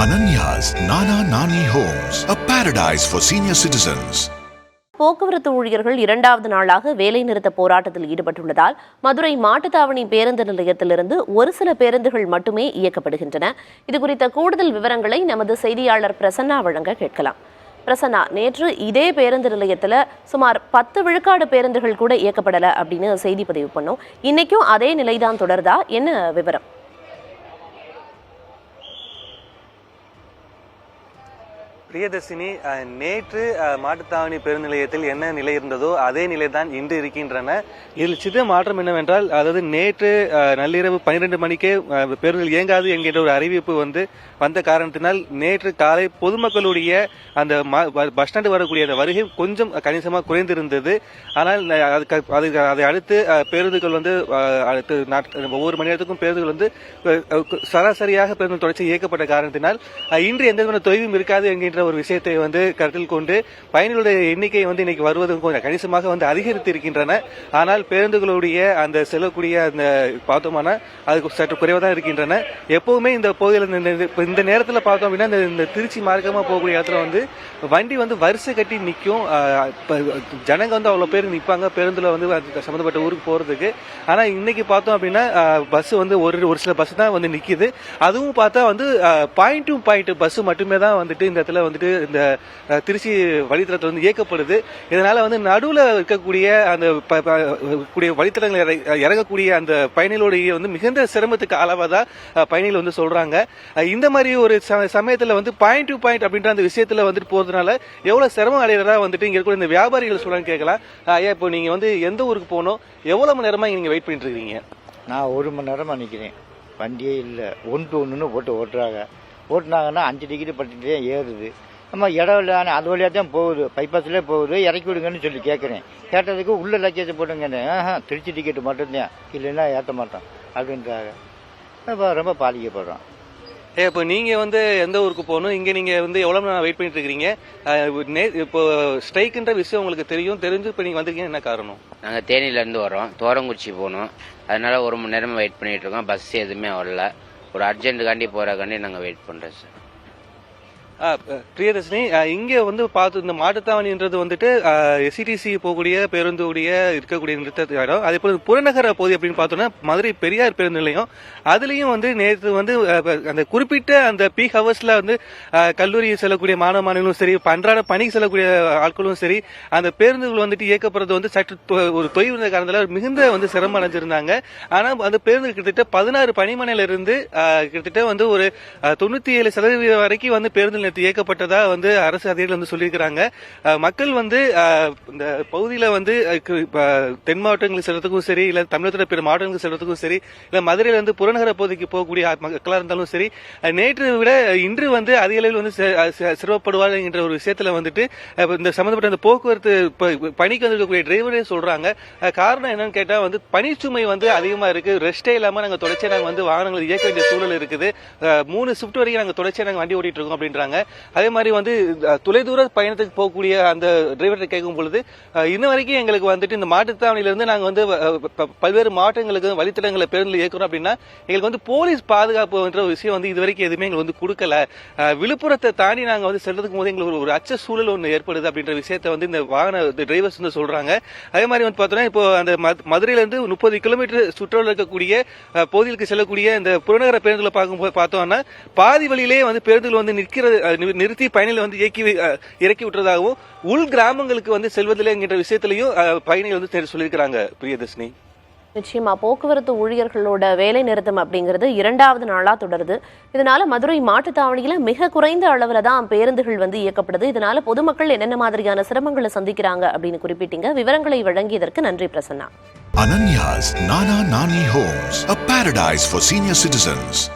Ananya's Nana Nani Homes, a paradise for senior citizens. போக்குவரத்து ஊழியர்கள் இரண்டாவது நாளாக வேலைநிறுத்த போராட்டத்தில் ஈடுபட்டுள்ளதால் மதுரை மாட்டுத்தாவணி பேருந்து நிலையத்திலிருந்து ஒரு சில பேருந்துகள் மட்டுமே இயக்கப்படுகின்றன. இதுகுறித்த கூடுதல் விவரங்களை நமது செய்தியாளர் பிரசன்னா வழங்க கேட்கலாம். பிரசன்னா, நேற்று இதே பேருந்து நிலையத்தில் சுமார் 10 விழுக்காடு பேருந்துகள் கூட இயக்கப்படலை அப்படின்னு செய்தி பதிவு பண்ணோம். இன்னைக்கும் அதே நிலைதான் தொடருதா? என்ன விவரம்? பிரியதர்ஷினி, நேற்று மாட்டுத்தாவணி பேருந்து நிலையத்தில் என்ன நிலை இருந்ததோ அதே நிலை தான் இன்று இருக்கின்றன. இதில் சிறிய மாற்றம் என்னவென்றால், அதாவது நேற்று நள்ளிரவு 12 மணிக்கே பேருந்துகள் இயங்காது என்கின்ற ஒரு அறிவிப்பு வந்த காரணத்தினால் நேற்று காலை பொதுமக்களுடைய அந்த பஸ் ஸ்டாண்டு வரக்கூடிய அந்த வருகை கொஞ்சம் கணிசமாக குறைந்திருந்தது. ஆனால் அதை அடுத்து பேருந்துகள் ஒவ்வொரு மணி நேரத்துக்கும் பேருந்துகள் சராசரியாக பேருந்து தொடர்ச்சி இயக்கப்பட்ட காரணத்தினால் இன்று எந்த விதமான தொய்வும் இருக்காது என்கின்ற ஒரு விஷயத்தை கருத்தில் கொண்டு பயணிகளுடைய எண்ணிக்கை இன்னைக்கு வருவது கொஞ்சம் கணிசமாக அதிகரித்து இருக்கின்றன. ஆனால் பேருந்துகளுடைய அந்த செல்லக்கூடிய அந்த பார்த்தோம்னா அது சற்று குறைவாக தான் இருக்கின்றன. எப்பவுமே இந்த பகுதியில் இந்த நேரத்தில் பார்த்தோம் அப்படின்னா இந்த திருச்சி மார்க்கமா போகக்கூடிய இடத்துல வண்டி வரிசை கட்டி நிற்கும். ஜனங்க அவ்வளவு பேர் நிற்பாங்க பேருந்துல சம்பந்தப்பட்ட ஊருக்கு போறதுக்கு. ஆனா இன்னைக்கு பார்த்தோம் அப்படின்னா பஸ் ஒரு சில பஸ் தான் நிக்குது. அதுவும் பார்த்தா பாயிண்ட் டு பாயிண்ட் பஸ் மட்டுமே தான் இந்த இடத்துல இந்த திருச்சி வழித்தடத்தில் இயக்கப்படுது. இதனால நடுவில் இருக்கக்கூடிய அந்த வழித்தடங்களை இறங்கக்கூடிய அந்த பயணிகளுடைய மிகுந்த சிரமத்துக்கு அளவாதான் பயணிகள் சொல்றாங்க. இந்த மாதிரி ஒரு சமயத்துல பாயிண்ட் டு பாயிண்ட் அப்படின்ற அந்த விஷயத்துல போறதுனால எவ்வளவு சிரமம் அடைகிறதா இங்க இருக்கிற இந்த வியாபாரிகள் சொல்றான்னு கேட்கலாம். ஐயா, இப்போ நீங்க எந்த ஊருக்கு போகணும், எவ்வளவு மணி நேரமா நீங்க வெயிட் பண்ணிட்டு இருக்கீங்க? நான் 1 மணி நேரமா நிக்கிறேன். வண்டியே இல்லை, ஒன்று போட்டு ஓட்டுனாங்கன்னா 5 டிக்கெட்டு 10 டிக்கெட்டு ஏறுது. நம்ம இடம் இல்லை, அது வழியாக தான் போகுது, பைபாஸ்லேயே போகுது, இறக்கி விடுங்கன்னு சொல்லி கேட்குறேன். கேட்டதுக்கு உள்ள லக்கேஜ் போட்டுங்கன்னு, திருச்சி டிக்கெட்டு மட்டும்தான், இல்லைன்னா ஏற்ற மாட்டோம் அப்படின்றாங்க. இப்போ ரொம்ப பாதிக்கப்படுறோம். இப்போ நீங்க எந்த ஊருக்கு போகணும், இங்க நீங்க எவ்வளவு நேரம் வெயிட் பண்ணிட்டு இருக்கீங்க? இப்போ ஸ்ட்ரைக்குன்ற விஷயம் உங்களுக்கு தெரிஞ்சு இப்போ நீங்க வந்திருக்கீங்க, என்ன காரணம்? நாங்க தேனியில இருந்து வரோம், தோரங்குறிச்சி போகணும். அதனால 1 மணி நேரமா வெயிட் பண்ணிட்டு இருக்கோம். பஸ் எதுவுமே வரல. ஒரு அர்ஜென்ட்டுக்காண்டி போறக்காண்டி நாங்க வெயிட் பண்றோம் சார். பிரியதர்ஷினி, இங்க பார்த்து இந்த மாட்டுத்தாவணின்றது எஸ்சிடிசி போகக்கூடிய பேருந்துடைய இருக்கக்கூடிய நிறுத்த இடம். அதே போல புறநகர பகுதி அப்படின்னு பார்த்தோம்னா மதுரை பெரியார் பேருந்து நிலையம். அதுலயும் நேற்று அந்த குறிப்பிட்ட அந்த பீக் ஹவர்ஸ்ல கல்லூரி செல்லக்கூடிய மாணவ மாணவர்களும் சரி, அன்றாட பணிக்கு செல்லக்கூடிய ஆட்களும் சரி, அந்த பேருந்துகள் சற்று ஒரு தொய்வு இருந்த காரணத்துல மிகுந்த சிரமம் அடைஞ்சிருந்தாங்க. ஆனா அந்த பேருந்து கிட்டத்தட்ட 16 பணிமனையில இருந்து கிட்டத்தட்ட ஒரு 97% வரைக்கும் பேருந்து இயக்கப்பட்டதா அரசு அதிகாரிகள் சொல்லியிருக்கிறாங்க. மக்கள் இந்த பகுதியில தென் மாவட்டங்களுக்கு செல்றதுக்கும் சரி, இல்ல தமிழகத்தில் பிற மாவட்டங்களுக்கு செல்றதுக்கும் சரி, இல்ல மதுரையில புறநகர பகுதிக்கு போகக்கூடிய மக்களா இருந்தாலும் சரி, நேற்று விட இன்று அதிக அளவில் சிரமப்படுவார் என்ற ஒரு விஷயத்துல இந்த சம்பந்தப்பட்ட அந்த போக்குவரத்து பணிக்கு வந்திருக்கக்கூடிய டிரைவரே சொல்றாங்க. காரணம் என்னன்னு கேட்டா பணிச்சுமை அதிகமா இருக்கு. ரெஸ்டே இல்லாம நாங்க தொடர்ச்சியா நாங்க வாகனங்கள் இயக்க வேண்டிய சூழல் இருக்குது. 3 ஷிப்ட் வரைக்கும் நாங்க தொடர்ச்சியா நாங்க வண்டி ஓட்டிட்டு இருக்கோம் அப்படின்றாங்க. அதே மாதிரி தொலைதூர பயணத்துக்கு போகக்கூடிய அந்த டிரைவர்கிட்ட கேட்கும் பொழுது இன்ன வரைக்கும் எங்களுக்கு இந்த மாட்டுத்தாவணியில இருந்து நாங்க பல்வேறு மாவட்டங்களுக்கு வழித்தடங்களை பேருந்து இயக்கிறோம் அப்படின்னா எங்களுக்கு போலீஸ் பாதுகாப்பு என்ற விஷயம் இது வரைக்கும் எதுவுமே எங்களுக்கு கொடுக்கல. விழுப்புரத்தை தாண்டி நாங்க செல்றதுக்கு போது எங்களுக்கு ஒரு அச்ச சூழல் ஏற்படுது அப்படின்ற விஷயத்தை இந்த வாகன டிரைவர்ஸ் சொல்றாங்க. அதே மாதிரி பார்த்தோம்னா இப்போ அந்த மதுரையில இருந்து 30 கிலோமீட்டர் சுற்றுலா இருக்கக்கூடிய பகுதிகளுக்கு செல்லக்கூடிய இந்த புறநகர பேருந்துகளை பார்த்தோம்னா பாதி வழியிலே பேருந்துகள் நிறுத்தி பயணிகள் இறக்கி விட்டுறதாகவும் உள் கிராமங்களுக்கு செல்வதில்லை என்கின்ற விஷயத்திலையும் பயணிகள் சொல்லியிருக்கிறாங்க. பிரியதர்ஷினி, நிச்சயமா போக்குவரத்து ஊழியர்களோட வேலை நிறுத்தம் அப்படிங்கிறது 2வது நாளா தொடருது. இதனால மதுரை மாட்டுத்தாவணியில மிக குறைந்த அளவுல தான் பேருந்துகள் இயக்கப்படுது. இதனால பொதுமக்கள் என்னென்ன மாதிரியான சிரமங்களை சந்திக்கிறாங்க அப்படின்னு குறிப்பிட்டீங்க. விவரங்களை வழங்கியதற்கு நன்றி Prasanna. Ananya's Nana Nani Homes, a paradise for senior citizens.